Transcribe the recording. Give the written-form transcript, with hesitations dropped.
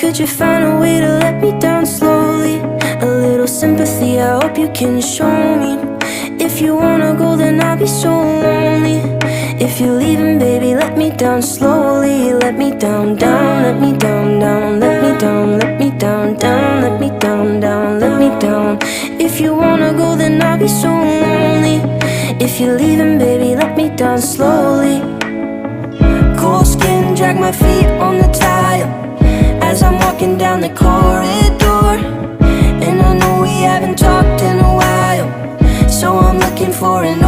Could you find a way to let me down slowly? A little sympathy, I hope you can show me. If you wanna go, then I'll be so lonely. If you're leaving, baby, let me down slowly. Let me down, down, let me down, down. Let me down, let me down, down. Let me down, down, let me down. If you wanna go, then I'll be so lonely. If you're leaving, baby, let me down slowly. Cold skin, drag my feet on the tile as I'm walking down the corridor. And I know we haven't talked in a while, so I'm looking for an